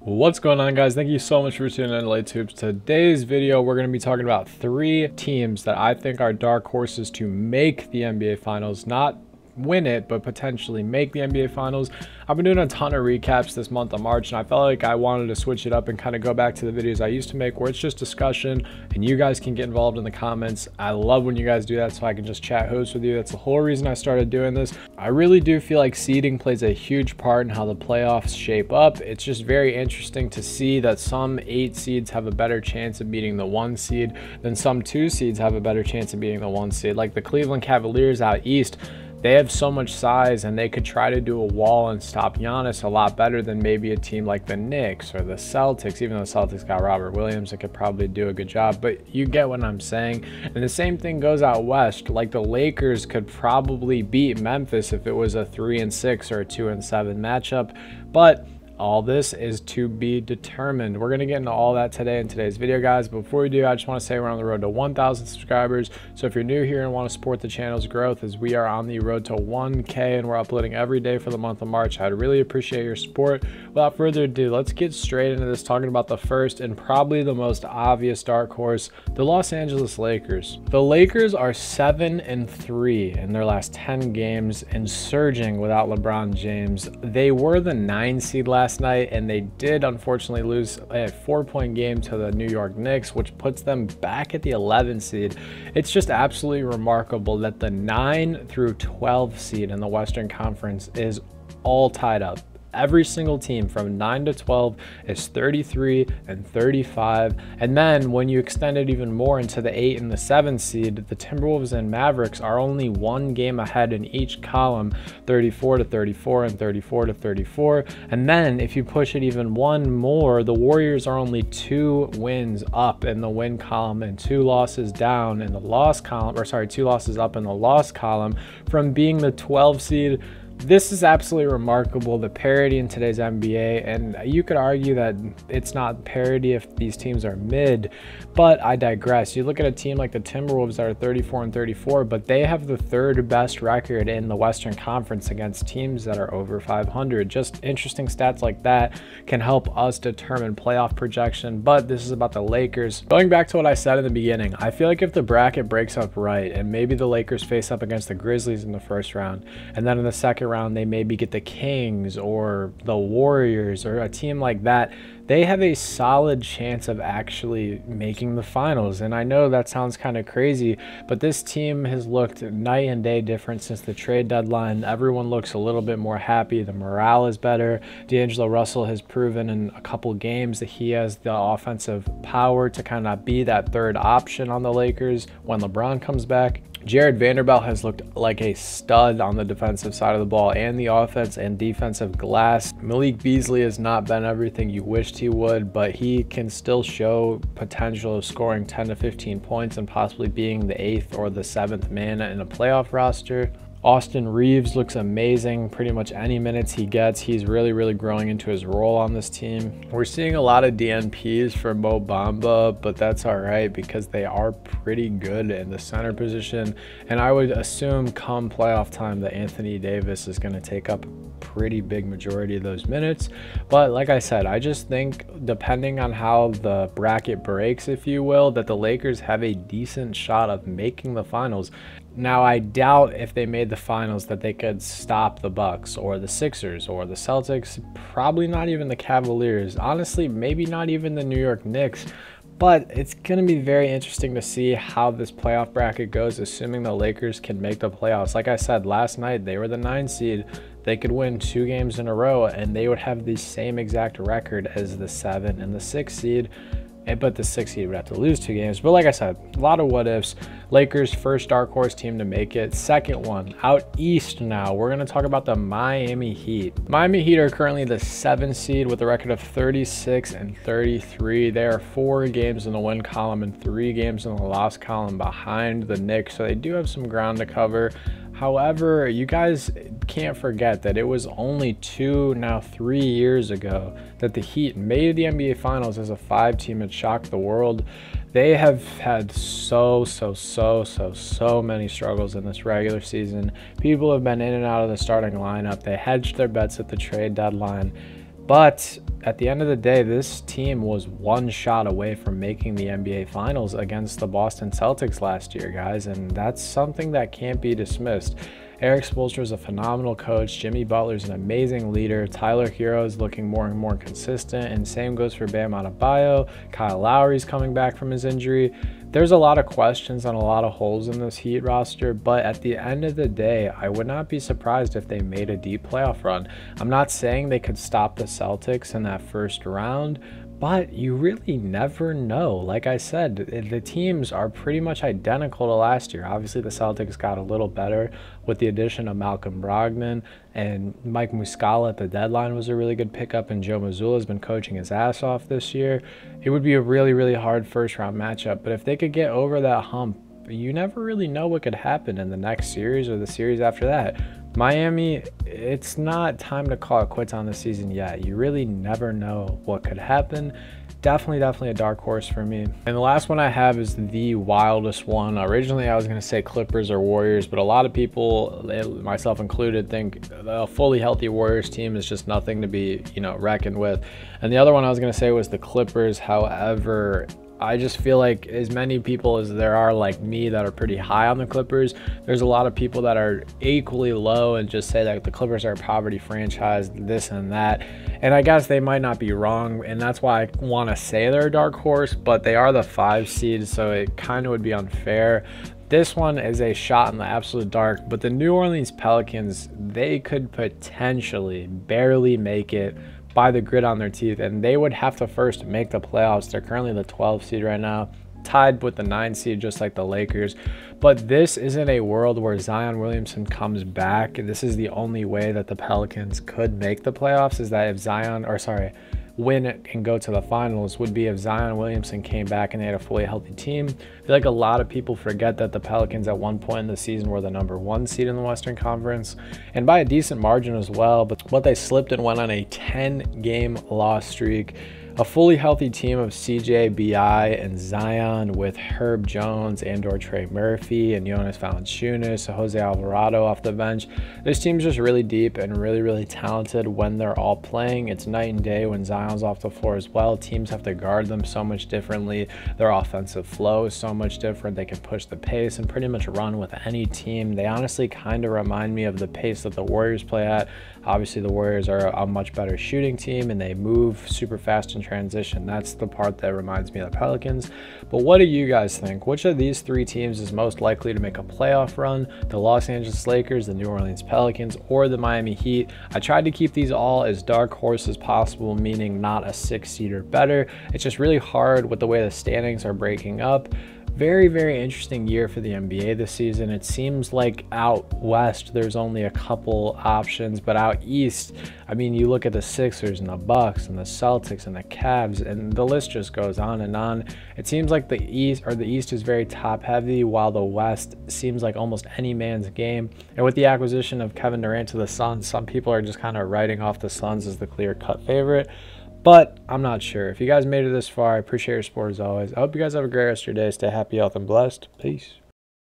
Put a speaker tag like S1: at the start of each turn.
S1: What's going on, guys? Thank you so much for tuning in to LateTubes. Today's video, we're going to be talking about 3 teams that I think are dark horses to make the NBA Finals. Not win it, but potentially make the NBA Finals. I've been doing a ton of recaps this month of March, and I felt like I wanted to switch it up and kind of go back to the videos I used to make where it's just discussion and you guys can get involved in the comments. I love when you guys do that so I can just chat hoops with you. That's the whole reason I started doing this. I really do feel like seeding plays a huge part in how the playoffs shape up. It's just very interesting to see that some 8 seeds have a better chance of beating the 1 seed than some 2 seeds have a better chance of beating the 1 seed. Like the Cleveland Cavaliers out east, they have so much size and they could try to do a wall and stop Giannis a lot better than maybe a team like the Knicks or the Celtics. Even though the Celtics got Robert Williams, they could probably do a good job, but you get what I'm saying. And the same thing goes out west. Like the Lakers could probably beat Memphis if it was a 3-6 or a 2-7 matchup, but all this is to be determined. We're going to get into all that today in today's video, guys. But before we do, I just want to say we're on the road to 1,000 subscribers. So if you're new here and want to support the channel's growth, as we are on the road to 1K and we're uploading every day for the month of March, I'd really appreciate your support. Without further ado, let's get straight into this, talking about the first and probably the most obvious dark horse, the Los Angeles Lakers. The Lakers are 7-3 in their last 10 games and surging without LeBron James. They were the 9 seed last night, and they did unfortunately lose a 4-point game to the New York Knicks, which puts them back at the 11 seed. It's just absolutely remarkable that the 9 through 12 seed in the Western Conference is all tied up. Every single team from 9 to 12 is 33 and 35. And then when you extend it even more into the 8 and the 7 seed, the Timberwolves and Mavericks are only 1 game ahead in each column, 34 to 34 and 34 to 34. And then if you push it even one more, the Warriors are only 2 wins up in the win column and 2 losses down in the loss column, or sorry, 2 losses up in the loss column from being the 12 seed. This is absolutely remarkable, the parity in today's NBA, and you could argue that it's not parity if these teams are mid, but I digress. You look at a team like the Timberwolves that are 34 and 34, but they have the 3rd best record in the Western Conference against teams that are over 500. Just interesting stats like that can help us determine playoff projection, but this is about the Lakers. Going back to what I said in the beginning, I feel like if the bracket breaks up right, and maybe the Lakers face up against the Grizzlies in the first round, and then in the second round they maybe get the Kings or the Warriors or a team like that, they have a solid chance of actually making the finals. And I know that sounds kind of crazy, but this team has looked night and day different since the trade deadline. Everyone looks a little bit more happy. The morale is better. D'Angelo Russell has proven in a couple games that he has the offensive power to kind of be that 3rd option on the Lakers when LeBron comes back. Jared Vanderbilt has looked like a stud on the defensive side of the ball and the offense and defensive glass. Malik Beasley has not been everything you wished he would, but he can still show potential of scoring 10 to 15 points and possibly being the 8th or the 7th man in a playoff roster. Austin Reeves looks amazing. Pretty much any minutes he gets, he's really growing into his role on this team. We're seeing a lot of DNPs for Mo Bamba, but that's all right because they are pretty good in the center position. And I would assume come playoff time that Anthony Davis is going to take up a pretty big majority of those minutes. But like I said, I just think depending on how the bracket breaks, if you will, that the Lakers have a decent shot of making the finals. Now, I doubt if they made the finals that they could stop the Bucks or the Sixers or the Celtics, probably not even the Cavaliers. Honestly, maybe not even the New York Knicks. But it's going to be very interesting to see how this playoff bracket goes, assuming the Lakers can make the playoffs. Like I said, last night, they were the 9 seed. They could win 2 games in a row, and they would have the same exact record as the 7 and the 6 seed. But the 6 seed would have to lose 2 games. But like I said, a lot of what ifs. Lakers, first dark horse team to make it. Second one, out east now, we're going to talk about the Miami Heat. Miami Heat are currently the 7 seed with a record of 36 and 33. They are 4 games in the win column and 3 games in the loss column behind the Knicks, so they do have some ground to cover. However, you guys can't forget that it was only 2, now 3 years ago that the Heat made the NBA Finals as a 5 team and shocked the world. They have had so many struggles in this regular season. People have been in and out of the starting lineup. They hedged their bets at the trade deadline. But at the end of the day, this team was one shot away from making the NBA Finals against the Boston Celtics last year, guys, and that's something that can't be dismissed. Eric Spoelstra is a phenomenal coach. Jimmy Butler is an amazing leader. Tyler Hero is looking more and more consistent, and same goes for Bam Adebayo. Kyle Lowry's coming back from his injury. There's a lot of questions and a lot of holes in this Heat roster, but at the end of the day, I would not be surprised if they made a deep playoff run. I'm not saying they could stop the Celtics in that first round, but you really never know. Like I said, the teams are pretty much identical to last year. Obviously, the Celtics got a little better with the addition of Malcolm Brogdon, and Mike Muscala at the deadline was a really good pickup, and Joe Mazzulla has been coaching his ass off this year. It would be a really, really hard first-round matchup, but if they could get over that hump, you never really know what could happen in the next series or the series after that. Miami, it's not time to call it quits on the season yet. You really never know what could happen. Definitely a dark horse for me. And the last one I have is the wildest one. Originally, I was going to say Clippers or Warriors, but a lot of people, myself included, think a fully healthy Warriors team is just nothing to be, reckoned with. And the other one I was going to say was the Clippers. However, I just feel like as many people as there are like me that are pretty high on the Clippers, there's a lot of people that are equally low and just say that the Clippers are a poverty franchise, this and that. And I guess they might not be wrong, and that's why I want to say they're a dark horse, but they are the 5 seed, so it kind of would be unfair. This one is a shot in the absolute dark, but the New Orleans Pelicans, they could potentially barely make it by the grit on their teeth, and they would have to first make the playoffs. They're currently the 12 seed right now, tied with the 9 seed just like the Lakers. But this isn't a world where Zion Williamson comes back. This is the only way that the Pelicans could make the playoffs, is that if win it and go to the finals, would be if Zion Williamson came back and they had a fully healthy team. I feel like a lot of people forget that the Pelicans at one point in the season were the #1 seed in the Western Conference, and by a decent margin as well, but they slipped and went on a 10-game loss streak. A fully healthy team of CJ, BI, and Zion with Herb Jones and/or Trey Murphy and Jonas Valanciunas, Jose Alvarado off the bench. This team's just really deep and really, really talented when they're all playing. It's night and day when Zion's off the floor as well. Teams have to guard them so much differently. Their offensive flow is so much different. They can push the pace and pretty much run with any team. They honestly kind of remind me of the pace that the Warriors play at. Obviously, the Warriors are a much better shooting team, and they move super fast in transition. That's the part that reminds me of the Pelicans. But what do you guys think? Which of these 3 teams is most likely to make a playoff run? The Los Angeles Lakers, the New Orleans Pelicans, or the Miami Heat? I tried to keep these all as dark horse as possible, meaning not a 6 seed or better. It's just really hard with the way the standings are breaking up. Very, very interesting year for the NBA this season. It seems like out west there's only a couple options, but out east, I mean, you look at the Sixers and the Bucks and the Celtics and the Cavs, and the list just goes on and on. It seems like the East is very top heavy, while the West seems like almost any man's game. And with the acquisition of Kevin Durant to the Suns, some people are just kind of writing off the Suns as the clear-cut favorite. But I'm not sure. If you guys made it this far, I appreciate your support as always. I hope you guys have a great rest of your day. Stay happy, healthy, and blessed. Peace.